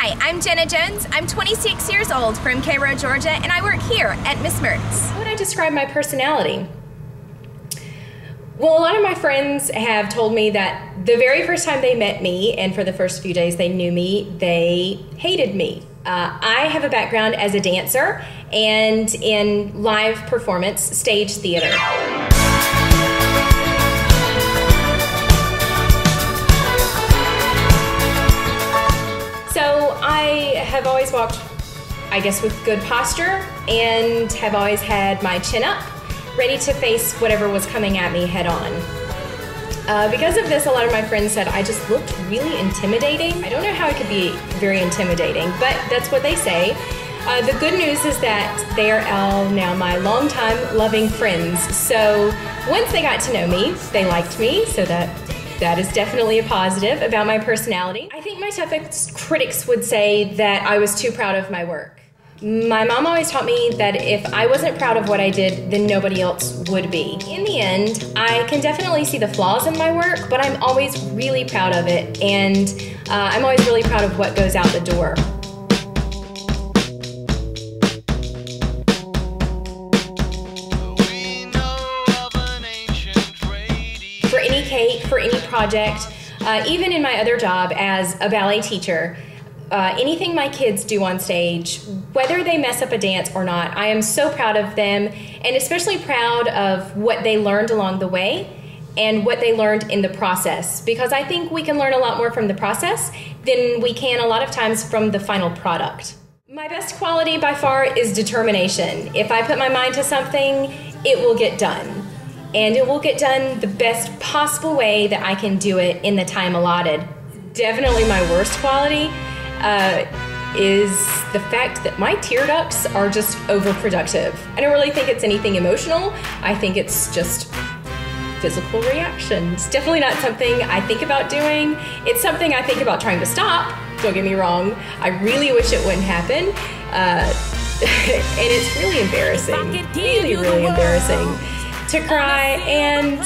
Hi, I'm Jenna Jones. I'm 26 years old from Cairo, Georgia, and I work here at Miss Mertz. How would I describe my personality? Well, a lot of my friends have told me that the very first time they met me, and for the first few days they knew me, they hated me. I have a background as a dancer and in live performance, stage theater. So I have always walked, I guess, with good posture and have always had my chin up, ready to face whatever was coming at me head on. Because of this, a lot of my friends said I just looked really intimidating. I don't know how it could be very intimidating, but that's what they say. The good news is that they are all now my longtime loving friends. So once they got to know me, they liked me, so that is definitely a positive about my personality. I think my toughest critics would say that I was too proud of my work. My mom always taught me that if I wasn't proud of what I did, then nobody else would be. In the end, I can definitely see the flaws in my work, but I'm always really proud of it, and I'm always really proud of what goes out the door. For any cake, for any project, even in my other job as a ballet teacher, anything my kids do on stage, whether they mess up a dance or not, I am so proud of them, and especially proud of what they learned along the way and what they learned in the process, because I think we can learn a lot more from the process than we can a lot of times from the final product. My best quality by far is determination. If I put my mind to something, it will get done. And it will get done the best possible way that I can do it in the time allotted. Definitely my worst quality is the fact that my tear ducts are just overproductive. I don't really think it's anything emotional. I think it's just physical reaction. It's definitely not something I think about doing. It's something I think about trying to stop. Don't get me wrong. I really wish it wouldn't happen. And it's really embarrassing. Really embarrassing to cry, and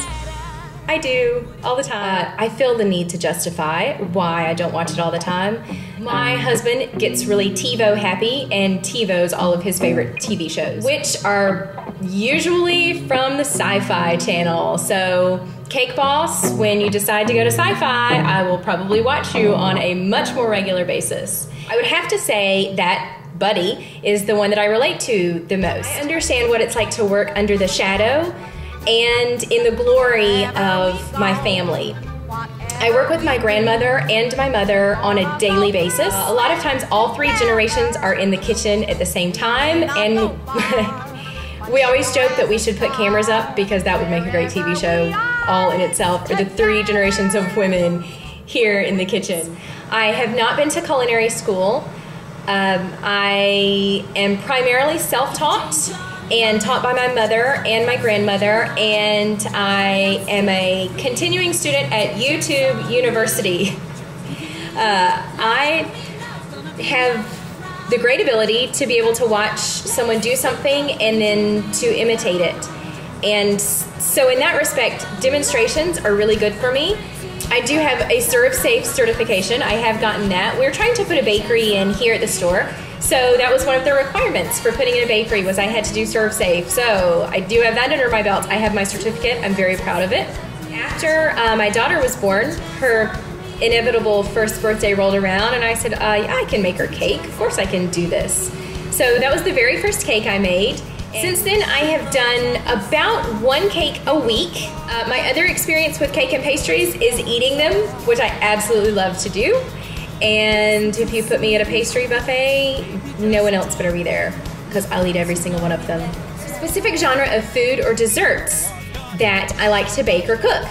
I do all the time. I feel the need to justify why I don't watch it all the time. My husband gets really TiVo happy and TiVos all of his favorite TV shows, which are usually from the Sci-Fi channel. So Cake Boss, when you decide to go to Sci-Fi, I will probably watch you on a much more regular basis. I would have to say that Buddy is the one that I relate to the most. I understand what it's like to work under the shadow and in the glory of my family. I work with my grandmother and my mother on a daily basis. A lot of times all three generations are in the kitchen at the same time, and we always joke that we should put cameras up because that would make a great TV show all in itself, or the three generations of women here in the kitchen. I have not been to culinary school. I am primarily self-taught and taught by my mother and my grandmother, and I am a continuing student at YouTube University. I have the great ability to be able to watch someone do something and then to imitate it. And so in that respect, demonstrations are really good for me. I do have a Serve Safe certification. I have gotten that. We're trying to put a bakery in here at the store, so that was one of the requirements for putting in a bakery, was I had to do Serve Safe. So I do have that under my belt. I have my certificate. I'm very proud of it. After my daughter was born, her inevitable first birthday rolled around, and I said, yeah, I can make her cake. Of course I can do this. So that was the very first cake I made. Since then, I have done about one cake a week. My other experience with cake and pastries is eating them, which I absolutely love to do. And if you put me at a pastry buffet, no one else better be there, because I'll eat every single one of them. Specific genre of food or desserts that I like to bake or cook.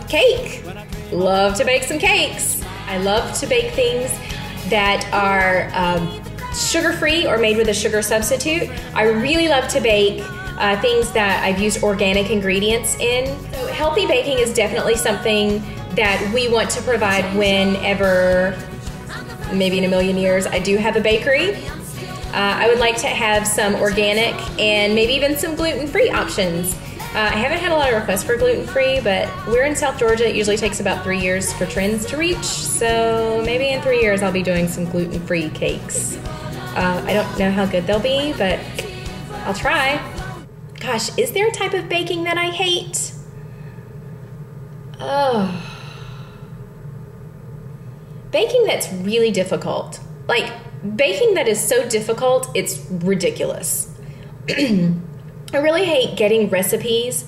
Cake. Love to bake some cakes. I love to bake things that are sugar-free or made with a sugar substitute. I really love to bake things that I've used organic ingredients in. So healthy baking is definitely something that we want to provide whenever, maybe in a million years, I do have a bakery. I would like to have some organic and maybe even some gluten-free options I haven't had a lot of requests for gluten-free, but we're in South Georgia. It usually takes about 3 years for trends to reach, so maybe in 3 years I'll be doing some gluten-free cakes. I don't know how good they'll be, but I'll try. Gosh, is there a type of baking that I hate? Oh. Baking that's really difficult. Like, baking that is so difficult, it's ridiculous. I really hate getting recipes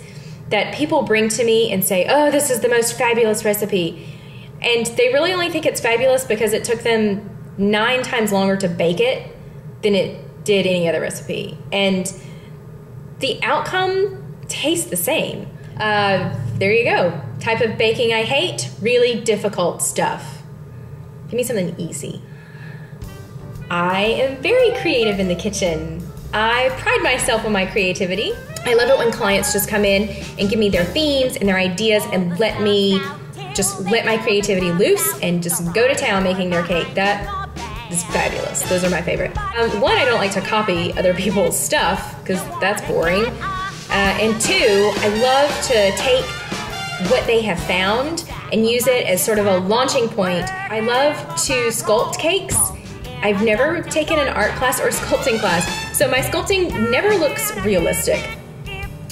that people bring to me and say, oh, this is the most fabulous recipe. And they really only think it's fabulous because it took them 9 times longer to bake it than it did any other recipe. And the outcome tastes the same. There you go. Type of baking I hate, really difficult stuff. Give me something easy. I am very creative in the kitchen. I pride myself on my creativity. I love it when clients just come in and give me their themes and their ideas and let my creativity loose and just go to town making their cake. That is fabulous. Those are my favorite. One, I don't like to copy other people's stuff because that's boring. And two, I love to take what they have found and use it as sort of a launching point. I love to sculpt cakes. I've never taken an art class or sculpting class, so my sculpting never looks realistic,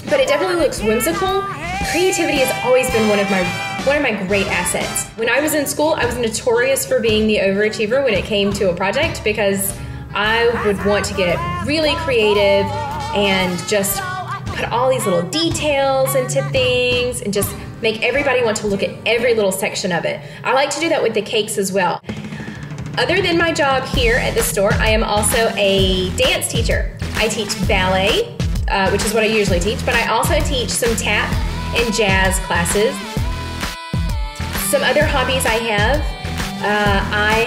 but it definitely looks whimsical. Creativity has always been one of my great assets. When I was in school, I was notorious for being the overachiever when it came to a project because I would want to get really creative and just put all these little details into things and just make everybody want to look at every little section of it. I like to do that with the cakes as well. Other than my job here at the store, I am also a dance teacher. I teach ballet, which is what I usually teach, but I also teach some tap and jazz classes. Some other hobbies I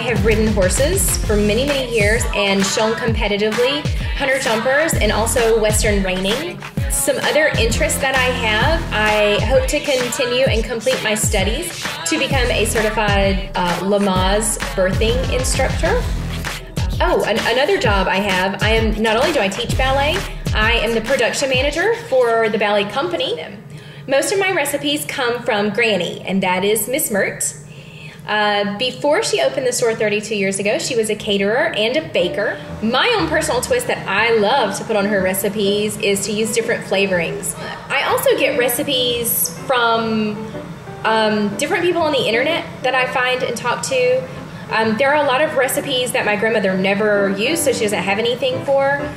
have ridden horses for many, many years and shown competitively, hunter jumpers, and also Western reining. Some other interests that I hope to continue and complete my studies to become a certified Lamaze birthing instructor. Oh, another job I am, not only do I teach ballet, I am the production manager for the ballet company. Most of my recipes come from Granny, and that is Miss Mert. Before she opened the store 32 years ago, she was a caterer and a baker. My own personal twist that I love to put on her recipes is to use different flavorings. I also get recipes from different people on the internet that I find and talk to. There are a lot of recipes that my grandmother never used, so she doesn't have anything for.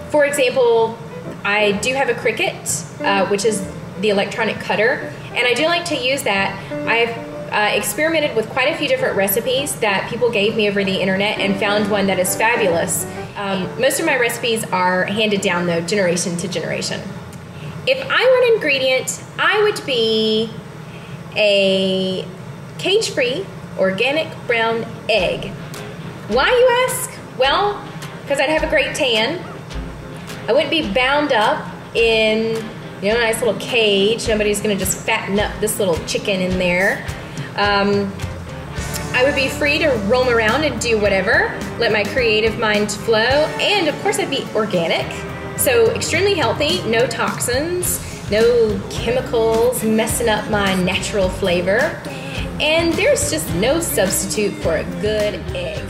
For example, I do have a Cricut, which is the electronic cutter, and I do like to use that. I've experimented with quite a few different recipes that people gave me over the internet and found one that is fabulous. Most of my recipes are handed down though, generation to generation. If I were an ingredient, I would be a cage-free organic brown egg. Why, you ask? Well, because I'd have a great tan. I wouldn't be bound up in a nice little cage. Nobody's gonna just fatten up this little chicken in there. I would be free to roam around and do whatever, let my creative mind flow, and of course I'd be organic, so extremely healthy, no toxins, no chemicals messing up my natural flavor, and there's just no substitute for a good egg.